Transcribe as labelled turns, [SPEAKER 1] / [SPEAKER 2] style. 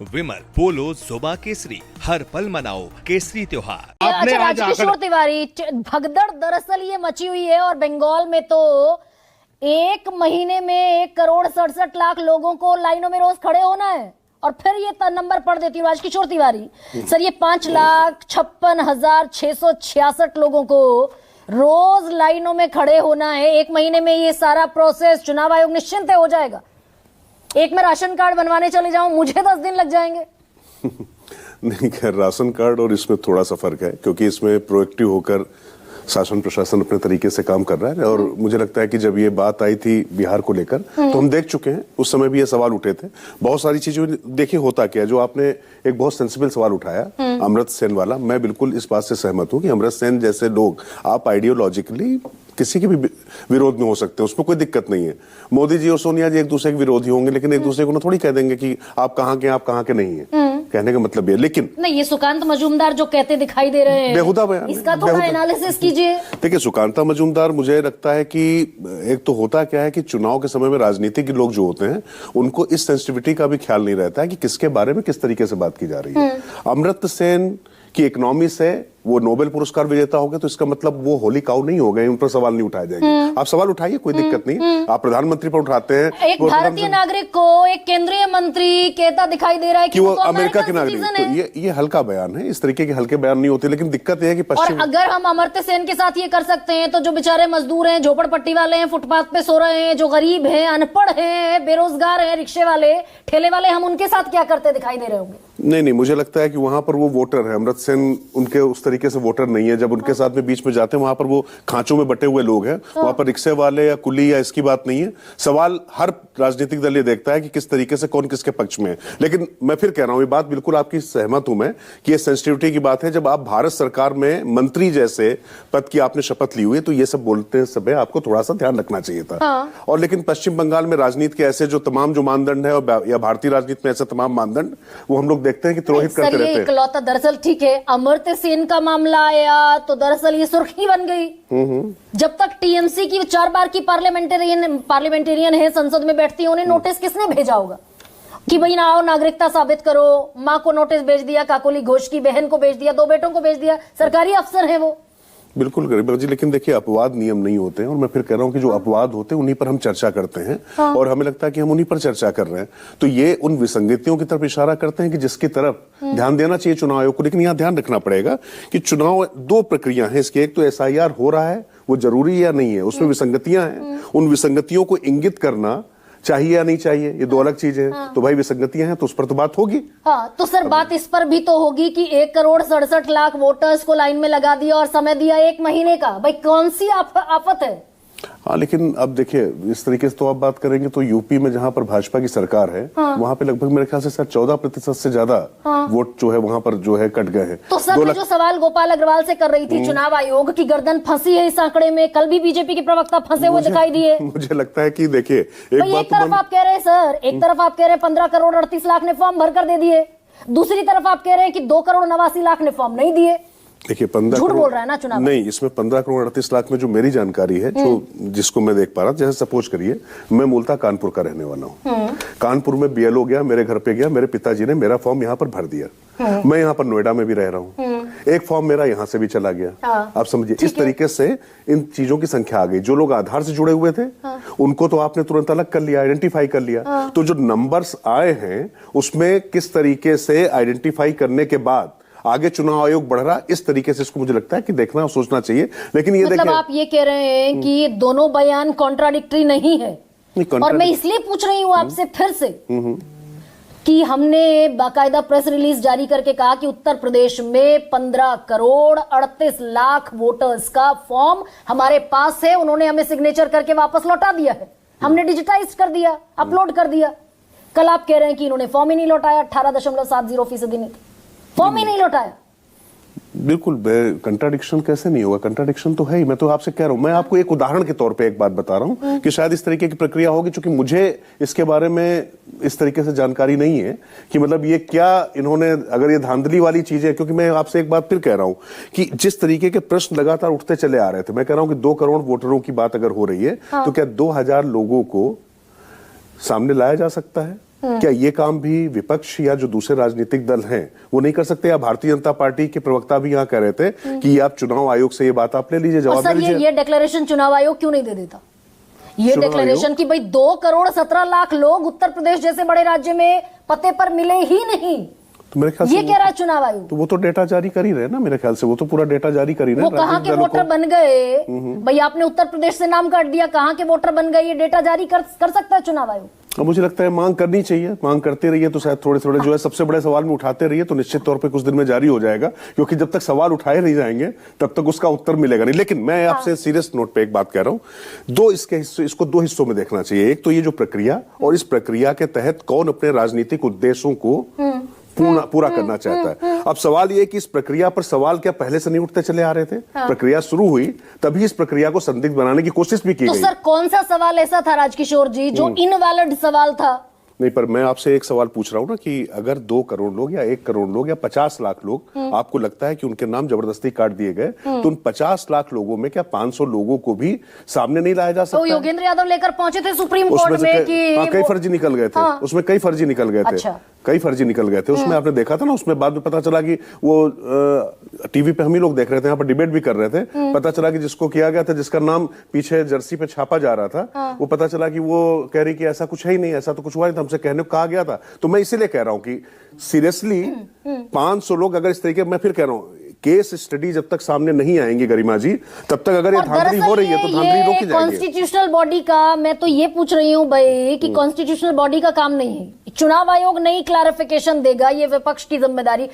[SPEAKER 1] विमल, पोलो, जोबा केसरी, हर पल मनाओ केसरी त्योहार।
[SPEAKER 2] अच्छा, राजकिशोर तिवारी, भगदड़ दरअसल ये मची हुई है और बंगाल में तो एक महीने में 1,67,00,000 लोगों को लाइनों में रोज खड़े होना है और फिर ये नंबर पढ़ देती हूँ राजकिशोर तिवारी सर, ये 5,56,666 लोगों को रोज लाइनों में खड़े होना है। एक महीने में ये सारा प्रोसेस चुनाव आयोग निश्चिंत हो जाएगा। एक मैं राशन कार्ड बनवाने चले जाऊं, मुझे 10 दिन लग जाएंगे।
[SPEAKER 3] नहीं, खैर राशन कार्ड और इसमें थोड़ा सा फर्क है, क्योंकि इसमें प्रोएक्टिव होकर शासन प्रशासन अपने तरीके से काम कर रहा है। और मुझे लगता है कि जब ये बात आई थी बिहार को लेकर, तो हम देख चुके हैं, उस समय भी ये सवाल उठे थे। बहुत सारी चीजें देखिए, होता क्या है, जो आपने एक बहुत सेंसिबल सवाल उठाया अमृत सेन वाला, मैं बिल्कुल इस बात से सहमत हूं कि अमृत सेन जैसे लोग, आप आइडियोलॉजिकली किसी के भी विरोध में हो सकते हैं, उसमें कोई दिक्कत नहीं है। मोदी जी और सोनिया जी एक दूसरे के विरोधी होंगे, लेकिन एक दूसरे को ना थोड़ी कह देंगे कि आप कहाँ के नहीं है। कहने का मतलब ये, लेकिन
[SPEAKER 2] नहीं, ये सुकांत मजूमदार जो कहते दिखाई दे रहे हैं,
[SPEAKER 3] बेहुदा बयान,
[SPEAKER 2] इसका थोड़ा एनालिसिस कीजिए।
[SPEAKER 3] देखिए, सुकांता मजूमदार, मुझे लगता है कि एक तो होता क्या है कि चुनाव के समय में राजनीतिक लोग जो होते हैं, उनको इस सेंसिटिविटी का भी ख्याल नहीं रहता है कि किसके बारे में किस तरीके से बात की जा रही है। अमृत सेन की इकोनॉमी से वो नोबेल पुरस्कार विजेता हो गए, तो इसका मतलब वो होली काऊ नहीं हो गए, उन पर सवाल नहीं उठाए जाएंगे। आप सवाल उठाइए, कोई दिक्कत नहीं। आप प्रधानमंत्री पर उठाते हैं,
[SPEAKER 2] एक भारतीय नागरिक को एक केंद्रीय मंत्री कहता दिखाई दे रहा है कि वो तो
[SPEAKER 3] अमेरिका के नागरिक, तो ये हल्का बयान है। इस तरीके के हल्के बयान नहीं होते, लेकिन दिक्कत यह है कि
[SPEAKER 2] और अगर हम अमर्त्य सेन के साथ ये कर सकते हैं, तो जो बेचारे मजदूर हैं, झोपड़पट्टी वाले हैं, फुटपाथ पे सो रहे हैं, जो गरीब हैं, अनपढ़ हैं, बेरोजगार हैं, रिक्शे वाले, ठेले वाले, हम उनके साथ क्या करते दिखाई दे रहे होंगे?
[SPEAKER 3] नहीं, मुझे लगता है कि वहां पर वो वोटर है, अमृत सेन उनके उस तरीके से वोटर नहीं है। जब उनके साथ में बीच में जाते हैं, वहां पर वो खांचों में बटे हुए लोग हैं। वहां पर रिक्शे वाले या कुली या इसकी बात नहीं है। सवाल हर राजनीतिक दल ये देखता है कि किस तरीके से कौन किसके पक्ष में है। लेकिन मैं फिर कह रहा हूं, ये बात बिल्कुल आपकी सहमत हूं मैं कि ये सेंसिटिविटी की बात है। जब आप भारत सरकार में मंत्री जैसे पद की आपने शपथ ली हुई है, तो ये सब बोलते समय आपको थोड़ा सा ध्यान रखना चाहिए था। और लेकिन पश्चिम बंगाल में राजनीति के ऐसे जो तमाम जो मानदंड है, या भारतीय राजनीति में ऐसे तमाम मानदंड, वो हम लोग देखते हैं कि तिरोहित करते रहते हैं।
[SPEAKER 2] इकलौता दरअसल ठीक है, अमर्त्य सेन का मामला आया तो दरअसल ये सुर्खी बन गई। जब तक टीएमसी की 4 बार की पार्लियामेंटेरियन है, संसद में बैठती है, उन्हें नोटिस किसने भेजा होगा कि भाई ना आओ, नागरिकता साबित करो? माँ को नोटिस भेज दिया, काकोली घोष की बहन को भेज दिया, 2 बेटों को भेज दिया, सरकारी अफसर है वो।
[SPEAKER 3] बिल्कुल गरीब जी, लेकिन देखिए, अपवाद नियम नहीं होते हैं। और मैं फिर कह रहा हूं कि जो अपवाद होते हैं, उन्हीं पर हम चर्चा करते हैं। और हमें लगता है कि हम उन्हीं पर चर्चा कर रहे हैं, तो ये उन विसंगतियों की तरफ इशारा करते हैं कि जिसकी तरफ ध्यान देना चाहिए चुनाव आयोग को। लेकिन यहां ध्यान रखना पड़ेगा कि चुनाव 2 प्रक्रिया है इसकी। एक तो एसआईआर हो रहा है, वो जरूरी या नहीं है, उसमें विसंगतियां हैं। उन विसंगतियों को इंगित करना चाहिए या नहीं चाहिए, ये 2 अलग चीजें हैं। तो भाई विसंगतियां हैं, तो उस पर तो बात होगी।
[SPEAKER 2] हाँ, तो सर बात इस पर भी तो होगी कि 1,67,00,000 वोटर्स को लाइन में लगा दिया और समय दिया 1 महीने का। भाई कौन सी आफत है?
[SPEAKER 3] हाँ, लेकिन अब देखिए, इस तरीके से तो आप बात करेंगे तो यूपी में जहां पर भाजपा की सरकार है, वहां पे लगभग मेरे ख्याल से सर 14% से ज्यादा वोट जो है वहां पर जो है कट गए हैं।
[SPEAKER 2] तो सर जो सवाल गोपाल अग्रवाल से कर रही थी, चुनाव आयोग की गर्दन फंसी है इस आंकड़े में। कल भी बीजेपी के प्रवक्ता फंसे हुए दिखाई दिए।
[SPEAKER 3] मुझे लगता है कि देखिए,
[SPEAKER 2] एक तरफ आप कह रहे हैं सर, एक तरफ आप कह रहे हैं 15,38,00,000 ने फॉर्म भरकर दे दिए, दूसरी तरफ आप कह रहे हैं कि 2,89,00,000 ने फॉर्म नहीं दिए।
[SPEAKER 3] देखिए, 15
[SPEAKER 2] झूठ बोल रहा है ना चुनाव?
[SPEAKER 3] नहीं, इसमें 15,38,00,000 में जो मेरी जानकारी है, जो जिसको मैं देख पा रहा, जैसे सपोज करिए मैं मूलतः कानपुर का रहने वाला हूँ। कानपुर में बीएलओ गया, मेरे घर पे गया, मेरे पिताजी ने मेरा फॉर्म यहाँ पर भर दिया। मैं यहाँ पर नोएडा में भी रह रहा हूँ, एक फॉर्म मेरा यहाँ से भी चला गया। आप समझिए, इस तरीके से इन चीजों की संख्या आ गई। जो लोग आधार से जुड़े हुए थे, उनको तो आपने तुरंत अलग कर लिया, आइडेंटिफाई कर लिया। तो जो नंबर्स आए हैं, उसमें किस तरीके से आइडेंटिफाई करने के बाद आगे चुनाव आयोग बढ़ रहा, इस तरीके से इसको मुझे लगता है कि देखना और सोचना चाहिए। लेकिन ये
[SPEAKER 2] मतलब आप ये कह रहे हैं कि ये दोनों बयान कॉन्ट्राडिक्टरी नहीं है? और मैं इसलिए पूछ रही हूं आपसे फिर से कि हमने बाकायदा प्रेस रिलीज जारी करके कहा कि उत्तर प्रदेश में 15,38,00,000 वोटर्स का फॉर्म हमारे पास है, उन्होंने हमें सिग्नेचर करके वापस लौटा दिया है, हमने डिजिटाइज कर दिया, अपलोड कर दिया। कल आप कह रहे हैं कि इन्होंने फॉर्म ही नहीं लौटाया, 18.70% ने फॉर्म ही नहीं लौटाया।
[SPEAKER 3] बिल्कुल, कंट्राडिक्शन कैसे नहीं होगा? कंट्राडिक्शन तो है ही। मैं तो आपसे कह रहा हूं, मैं आपको एक उदाहरण के तौर पे एक बात बता रहा हूं कि शायद इस तरीके की प्रक्रिया होगी, क्योंकि मुझे इसके बारे में इस तरीके से जानकारी नहीं है कि मतलब ये क्या इन्होंने, अगर ये धांधली वाली चीज है। क्योंकि मैं आपसे एक बात फिर कह रहा हूं कि जिस तरीके के प्रश्न लगातार उठते चले आ रहे थे, मैं कह रहा हूं कि 2 करोड़ वोटरों की बात अगर हो रही है, तो क्या 2,000 लोगों को सामने लाया जा सकता है? क्या ये काम भी विपक्ष या जो दूसरे राजनीतिक दल हैं वो नहीं कर सकते? या भारतीय जनता पार्टी के प्रवक्ता भी यहाँ कह रहे थे कि ये आप चुनाव आयोग से ये बात आप ले लीजिए, जवाब
[SPEAKER 2] सर
[SPEAKER 3] दे लीजिए।
[SPEAKER 2] ये डिक्लेरेशन चुनाव आयोग क्यों नहीं दे देता? ये
[SPEAKER 3] चुनाव
[SPEAKER 2] डिक्लेरेशन कि भाई 2,17,00,000 लोग उत्तर प्रदेश जैसे बड़े राज्य में पते पर मिले ही नहीं,
[SPEAKER 3] तो मेरे ख्याल से
[SPEAKER 2] ये कह रहा है चुनाव आयोग।
[SPEAKER 3] तो वो तो डेटा जारी कर ही रहे ना, मेरे ख्याल से वो तो पूरा डेटा जारी कर ही रहे
[SPEAKER 2] वो कहाँ के वोटर बन गए भाई, आपने उत्तर प्रदेश से नाम काट दिया, कहाँ के वोटर बन गए, ये डेटा जारी कर सकता है चुनाव आयोग।
[SPEAKER 3] अब मुझे लगता है मांग करनी चाहिए, मांग करते रहिए तो शायद थोड़े थोड़े जो है सबसे बड़े सवाल में उठाते रहिए तो निश्चित तौर पे कुछ दिन में जारी हो जाएगा, क्योंकि जब तक सवाल उठाए नहीं जाएंगे तब तक उसका उत्तर मिलेगा नहीं। लेकिन मैं आपसे सीरियस नोट पे एक बात कह रहा हूं, इसको दो हिस्सों में देखना चाहिए। एक तो ये जो प्रक्रिया, और इस प्रक्रिया के तहत कौन अपने राजनीतिक उद्देश्यों को पूरा करना चाहता है। अब सवाल ये कि इस प्रक्रिया पर सवाल क्या पहले से नहीं उठते चले आ रहे थे? प्रक्रिया शुरू हुई तभी इस प्रक्रिया को संदिग्ध बनाने की कोशिश भी की
[SPEAKER 2] तो
[SPEAKER 3] गई।
[SPEAKER 2] सर कौन सा सवाल ऐसा था राजकिशोर जी जो इनवैलिड सवाल था?
[SPEAKER 3] नहीं, पर मैं आपसे एक सवाल पूछ रहा हूं ना कि अगर 2 करोड़ लोग या 1 करोड़ लोग या 50 लाख लोग आपको लगता है कि उनके नाम जबरदस्ती काट दिए गए, तो उन 50 लाख लोगों में क्या 500 लोगों को भी सामने नहीं लाया जा सकता?
[SPEAKER 2] तो योगेंद्र यादव लेकर पहुंचे थे सुप्रीम कोर्ट में कि
[SPEAKER 3] कई फर्जी निकल गए थे। उसमें कई फर्जी निकल गए थे।
[SPEAKER 2] अच्छा।
[SPEAKER 3] कई फर्जी निकल गए थे उसमें, आपने देखा था ना। उसमें बाद में पता चला कि वो टीवी पे हम ही लोग देख रहे थे, यहाँ पर डिबेट भी कर रहे थे, पता चला कि जिसको किया गया था, जिसका नाम पीछे जर्सी पे छापा जा रहा था, वो पता चला कि वो कह रही कि ऐसा कुछ है ही नहीं, ऐसा तो कुछ हुआ नहीं था, हमसे कहने को कहा गया था। तो मैं इसीलिए कह रहा हूं कि सीरियसली 500 लोग अगर इस तरीके, मैं फिर कह रहा हूं केस स्टडी जब तक सामने नहीं आएंगे गरिमा जी, तब तक अगर ये धांधली हो रही है तो धांधली रोकी जाएगी।
[SPEAKER 2] कॉन्स्टिट्यूशनल बॉडी का, मैं तो ये पूछ रही हूं भाई कि कॉन्स्टिट्यूशनल बॉडी का काम नहीं है, चुनाव आयोग नहीं क्लैरिफिकेशन देगा, ये विपक्ष की जिम्मेदारी।